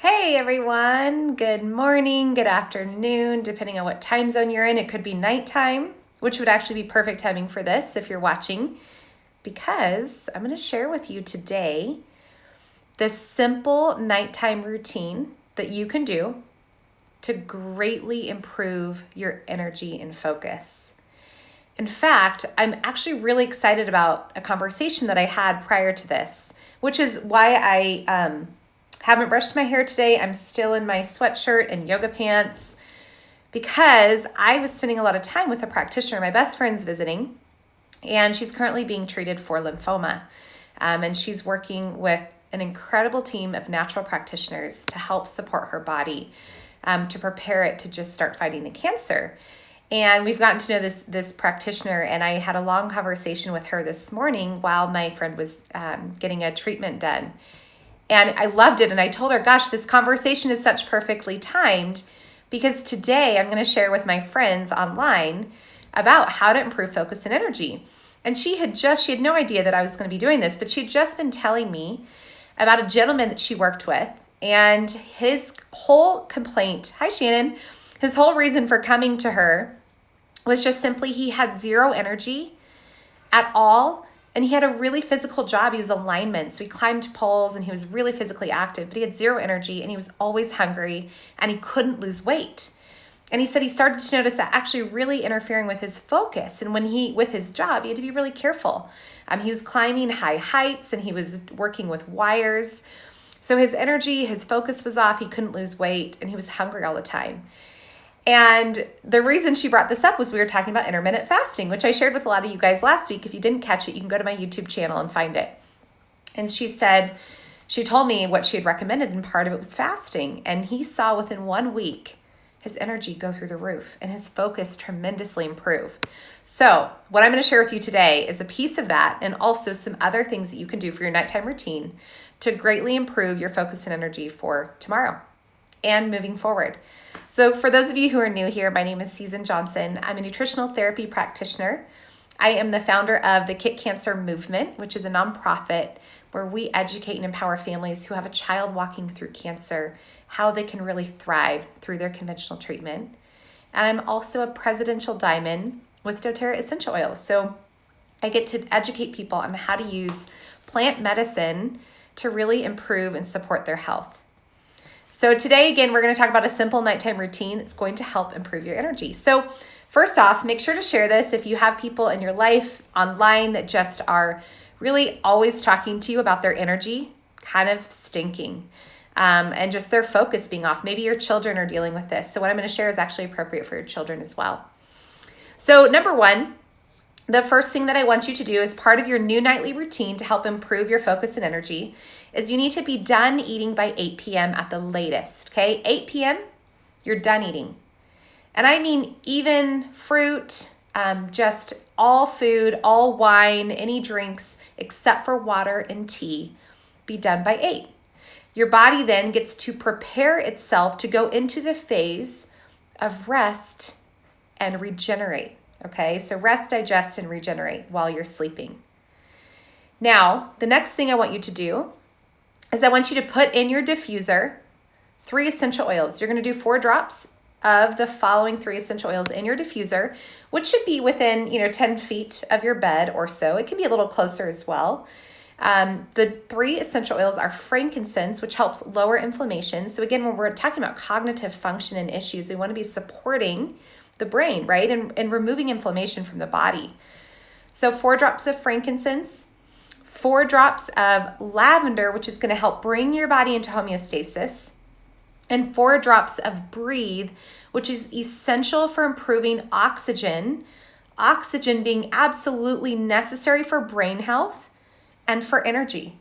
Hey everyone, good morning, good afternoon, depending on what time zone you're in. It could be nighttime, which would actually be perfect timing for this if you're watching, because I'm going to share with you today this simple nighttime routine that you can do to greatly improve your energy and focus. In fact, I'm actually really excited about a conversation that I had prior to this, which is why I haven't brushed my hair today. I'm still in my sweatshirt and yoga pants because I was spending a lot of time with a practitioner. My best friend's visiting, and she's currently being treated for lymphoma. And she's working with an incredible team of natural practitioners to help support her body to prepare it to just start fighting the cancer. And we've gotten to know this practitioner, and I had a long conversation with her this morning while my friend was getting a treatment done. And I loved it, and I told her, gosh, this conversation is such perfectly timed because today I'm going to share with my friends online about how to improve focus and energy. And she had no idea that I was going to be doing this, but she'd just been telling me about a gentleman that she worked with, and his whole complaint, hi Shannon, his whole reason for coming to her was just simply he had zero energy at all, and he had a really physical job. He was a lineman, so he climbed poles and he was really physically active, but he had zero energy and he was always hungry and he couldn't lose weight. And he said he started to notice that actually really interfering with his focus, and with his job, he had to be really careful. He was climbing high heights and he was working with wires. So his energy, his focus was off, he couldn't lose weight, and he was hungry all the time. And the reason she brought this up was we were talking about intermittent fasting, which I shared with a lot of you guys last week. If you didn't catch it, you can go to my YouTube channel and find it. And she told me what she had recommended, and part of it was fasting. And he saw within 1 week his energy go through the roof and his focus tremendously improve. So what I'm going to share with you today is a piece of that, and also some other things that you can do for your nighttime routine to greatly improve your focus and energy for tomorrow and moving forward. So for those of you who are new here, my name is Susan Johnson. I'm a nutritional therapy practitioner. I am the founder of the Kick Cancer Movement, which is a nonprofit where we educate and empower families who have a child walking through cancer, how they can really thrive through their conventional treatment. And I'm also a presidential diamond with doTERRA essential oils. So I get to educate people on how to use plant medicine to really improve and support their health. So today, again, we're going to talk about a simple nighttime routine that's going to help improve your energy. So first off, make sure to share this if you have people in your life online that just are really always talking to you about their energy kind of stinking and just their focus being off. Maybe your children are dealing with this. So what I'm going to share is actually appropriate for your children as well. So number one, the first thing that I want you to do as part of your new nightly routine to help improve your focus and energy is you need to be done eating by 8 p.m. at the latest, okay? 8 p.m., you're done eating. And I mean even fruit, just all food, all wine, any drinks except for water and tea, be done by 8. Your body then gets to prepare itself to go into the phase of rest and regenerate. Okay, so rest, digest, and regenerate while you're sleeping. Now, the next thing I want you to do is I want you to put in your diffuser 3 essential oils. You're going to do 4 drops of the following 3 essential oils in your diffuser, which should be within 10 feet of your bed or so. It can be a little closer as well. The 3 essential oils are frankincense, which helps lower inflammation. So again, when we're talking about cognitive function and issues, we want to be supporting the brain, right? And removing inflammation from the body. So 4 drops of frankincense, 4 drops of lavender, which is going to help bring your body into homeostasis, and 4 drops of breathe, which is essential for improving oxygen being absolutely necessary for brain health and for energy.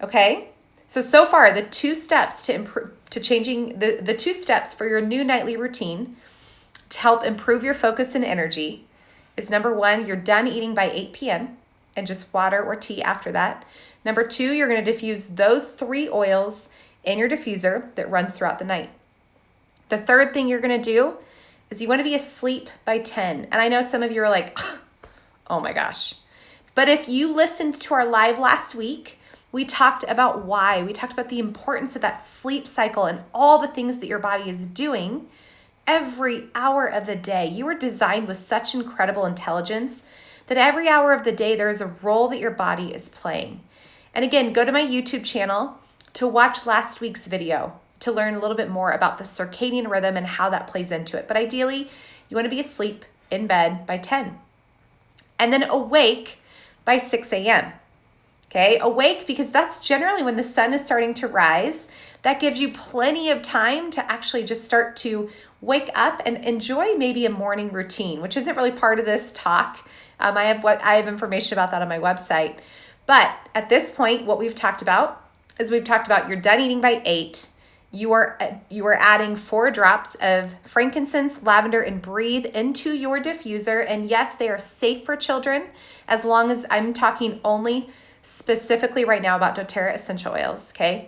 Okay? So far, the 2 steps to changing the 2 steps for your new nightly routine to help improve your focus and energy is number 1, you're done eating by 8 p.m. and just water or tea after that. Number 2, you're going to diffuse those 3 oils in your diffuser that runs throughout the night. The third thing you're going to do is you want to be asleep by 10. And I know some of you are like, oh my gosh. But if you listened to our live last week, We talked about why. We talked about the importance of that sleep cycle and all the things that your body is doing every hour of the day. You were designed with such incredible intelligence that every hour of the day there is a role that your body is playing. And again, go to my YouTube channel to watch last week's video to learn a little bit more about the circadian rhythm and how that plays into it. But ideally, you want to be asleep in bed by 10 and then awake by 6 a.m. Okay, awake because that's generally when the sun is starting to rise. That gives you plenty of time to actually just start to wake up and enjoy maybe a morning routine, which isn't really part of this talk. I have information about that on my website. But at this point, what we've talked about is you're done eating by 8. You are adding 4 drops of frankincense, lavender, and breathe into your diffuser. And yes, they are safe for children as long as I'm talking only specifically right now about doTERRA essential oils, okay?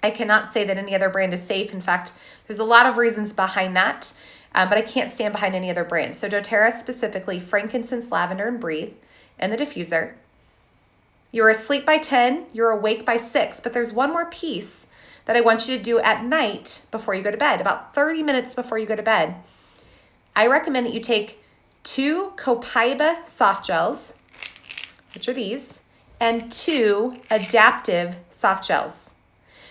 I cannot say that any other brand is safe. In fact, there's a lot of reasons behind that, but I can't stand behind any other brand. So doTERRA specifically, frankincense, lavender, and breathe in the diffuser. You're asleep by 10, you're awake by 6, but there's one more piece that I want you to do at night before you go to bed, about 30 minutes before you go to bed. I recommend that you take 2 copaiba soft gels, which are these, and 2 adaptive soft gels.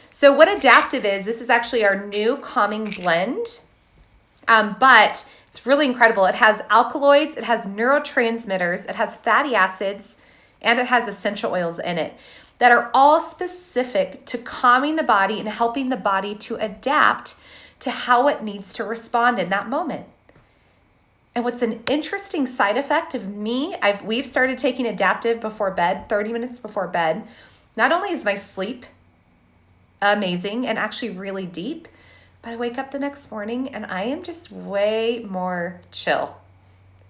So what adaptive is, this is actually our new calming blend, but it's really incredible. It has alkaloids, it has neurotransmitters, it has fatty acids, and it has essential oils in it that are all specific to calming the body and helping the body to adapt to how it needs to respond in that moment. And what's an interesting side effect of me, we've started taking adaptive before bed, 30 minutes before bed. Not only is my sleep amazing and actually really deep, but I wake up the next morning and I am just way more chill.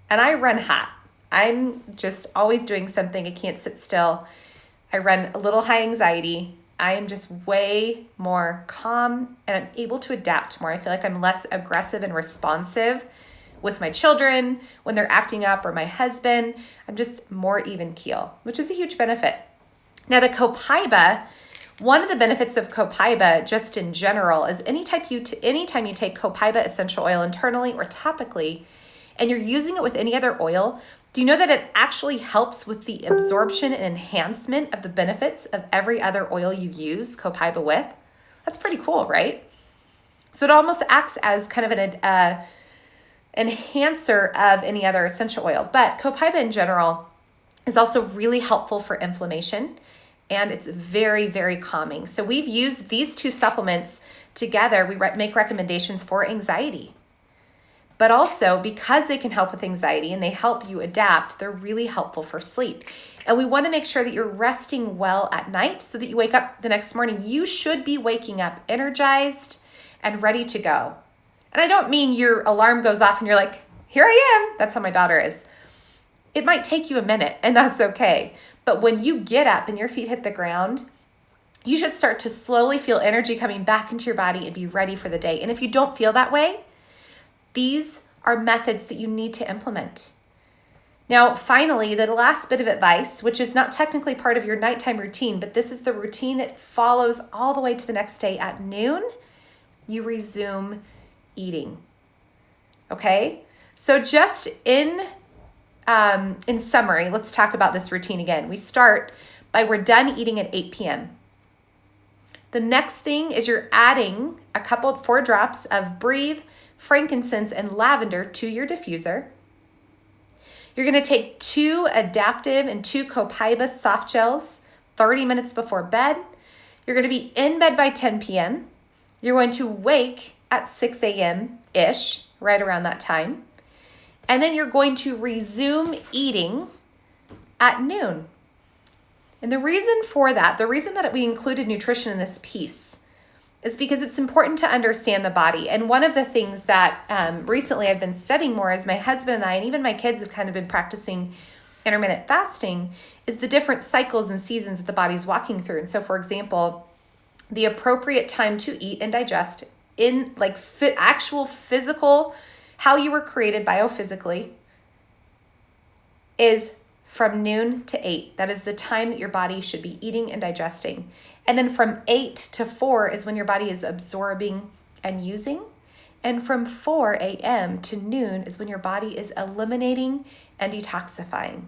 And I run hot. I'm just always doing something. I can't sit still. I run a little high anxiety. I am just way more calm and I'm able to adapt more. I feel like I'm less aggressive and responsive with my children when they're acting up or my husband. I'm just more even keel, which is a huge benefit. Now the copaiba, one of the benefits of copaiba just in general is anytime you take copaiba essential oil internally or topically and you're using it with any other oil, do you know that it actually helps with the absorption and enhancement of the benefits of every other oil you use copaiba with? That's pretty cool, right? So it almost acts as kind of an enhancer of any other essential oil. But copaiba in general is also really helpful for inflammation and it's very, very calming. So we've used these 2 supplements together. We make recommendations for anxiety. But also because they can help with anxiety and they help you adapt, they're really helpful for sleep. And we want to make sure that you're resting well at night so that you wake up the next morning. You should be waking up energized and ready to go. And I don't mean your alarm goes off and you're like, here I am. That's how my daughter is. It might take you a minute and that's okay. But when you get up and your feet hit the ground, you should start to slowly feel energy coming back into your body and be ready for the day. And if you don't feel that way, these are methods that you need to implement. Now, finally, the last bit of advice, which is not technically part of your nighttime routine, but this is the routine that follows all the way to the next day at noon, you resume eating. Okay? So just in summary, let's talk about this routine again. We start by we're done eating at 8 p.m. The next thing is you're adding 4 drops of breathe, frankincense, and lavender to your diffuser. You're going to take 2 adaptive and 2 copaiba soft gels 30 minutes before bed. You're going to be in bed by 10 p.m. You're going to wake at 6 a.m.-ish, right around that time. And then you're going to resume eating at noon. And the reason for that, the reason that we included nutrition in this piece is because it's important to understand the body. And one of the things that recently I've been studying more as my husband and I, and even my kids have kind of been practicing intermittent fasting, is the different cycles and seasons that the body's walking through. And so, for example, the appropriate time to eat and digest in like actual physical, how you were created biophysically, is from noon to 8. That is the time that your body should be eating and digesting. And then from 8 to 4 is when your body is absorbing and using. And from 4 a.m. to noon is when your body is eliminating and detoxifying.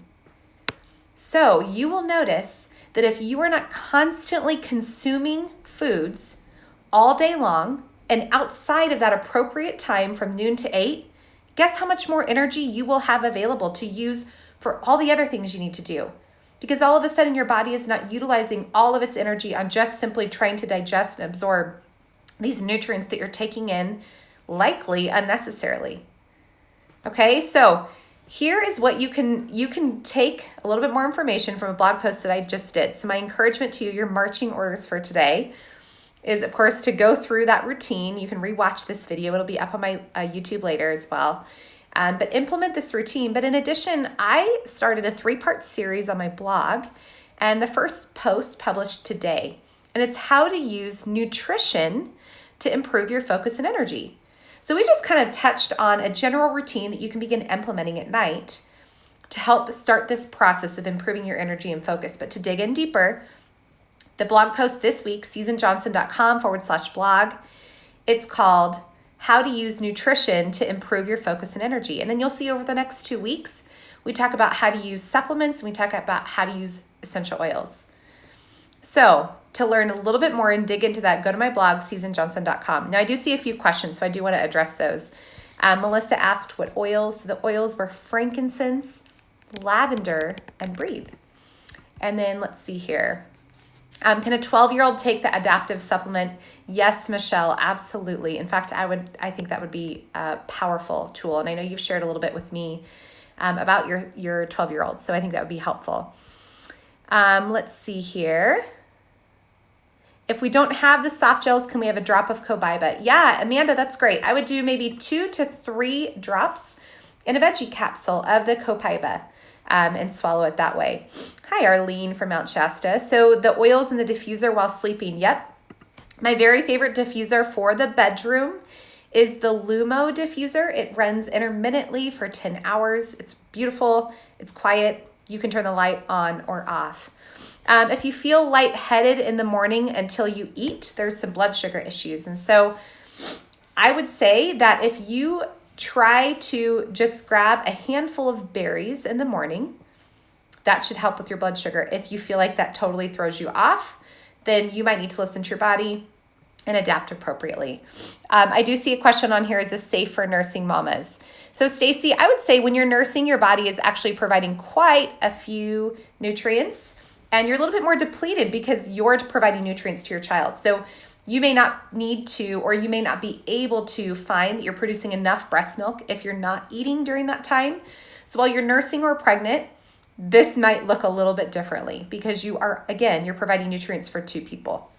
So you will notice that if you are not constantly consuming foods all day long and outside of that appropriate time from noon to 8, guess how much more energy you will have available to use for all the other things you need to do. Because all of a sudden your body is not utilizing all of its energy on just simply trying to digest and absorb these nutrients that you're taking in, likely unnecessarily. Okay, so here is what you can take a little bit more information from a blog post that I just did. So my encouragement to you, your marching orders for today, is of course to go through that routine. You can rewatch this video. It'll be up on my YouTube later as well. But implement this routine. But in addition, I started a 3-part series on my blog, and the first post published today. And it's how to use nutrition to improve your focus and energy. So we just kind of touched on a general routine that you can begin implementing at night to help start this process of improving your energy and focus. But to dig in deeper, the blog post this week, susanjohnson.com/blog, it's called How to Use Nutrition to Improve Your Focus and Energy. And then you'll see over the next 2 weeks, we talk about how to use supplements and we talk about how to use essential oils. So to learn a little bit more and dig into that, go to my blog, susanjohnson.com. Now I do see a few questions, so I do want to address those. Melissa asked what oils. The oils were frankincense, lavender, and breathe. And then let's see here. Can a 12-year-old take the adaptive supplement? Yes, Michelle, absolutely. In fact, I think that would be a powerful tool. And I know you've shared a little bit with me about your 12-year-old, so I think that would be helpful. Let's see here. If we don't have the soft gels, can we have a drop of Cobiba? Yeah, Amanda, that's great. I would do maybe 2 to 3 drops in a veggie capsule of the Cobiba and swallow it that way. Hi, Arlene from Mount Shasta. So the oils in the diffuser while sleeping. Yep. My very favorite diffuser for the bedroom is the Lumo diffuser. It runs intermittently for 10 hours. It's beautiful. It's quiet. You can turn the light on or off. If you feel lightheaded in the morning until you eat, there's some blood sugar issues. And so I would say that if you try to just grab a handful of berries in the morning, that should help with your blood sugar. If you feel like that totally throws you off, then you might need to listen to your body and adapt appropriately. I do see a question on here, is this safe for nursing mamas? So Stacy, I would say when you're nursing, your body is actually providing quite a few nutrients and you're a little bit more depleted because you're providing nutrients to your child. So you may not need to, or you may not be able to find that you're producing enough breast milk if you're not eating during that time. So while you're nursing or pregnant, this might look a little bit differently because you're providing nutrients for 2 people.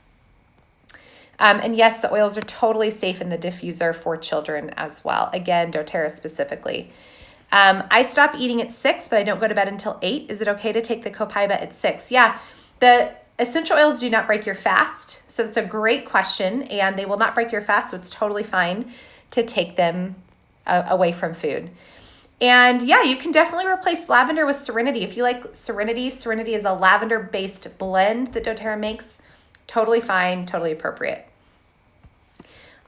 And yes, the oils are totally safe in the diffuser for children as well. Again, doTERRA specifically. I stop eating at 6, but I don't go to bed until 8. Is it okay to take the Copiba at 6? Yeah, the essential oils do not break your fast. So it's a great question, and they will not break your fast, so it's totally fine to take them away from food. And yeah, you can definitely replace lavender with Serenity. If you like Serenity is a lavender-based blend that doTERRA makes. Totally fine, totally appropriate.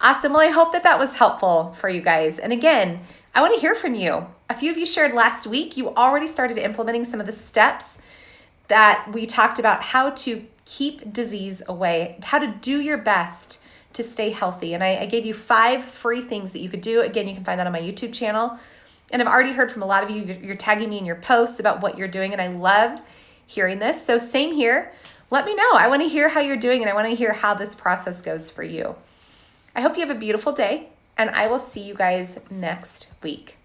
Awesome. Well, I hope that was helpful for you guys. And again, I want to hear from you. A few of you shared last week, you already started implementing some of the steps that we talked about, how to keep disease away, how to do your best to stay healthy. And I gave you 5 free things that you could do. Again, you can find that on my YouTube channel. And I've already heard from a lot of you, you're tagging me in your posts about what you're doing, and I love hearing this. So same here. Let me know. I want to hear how you're doing, and I want to hear how this process goes for you. I hope you have a beautiful day, and I will see you guys next week.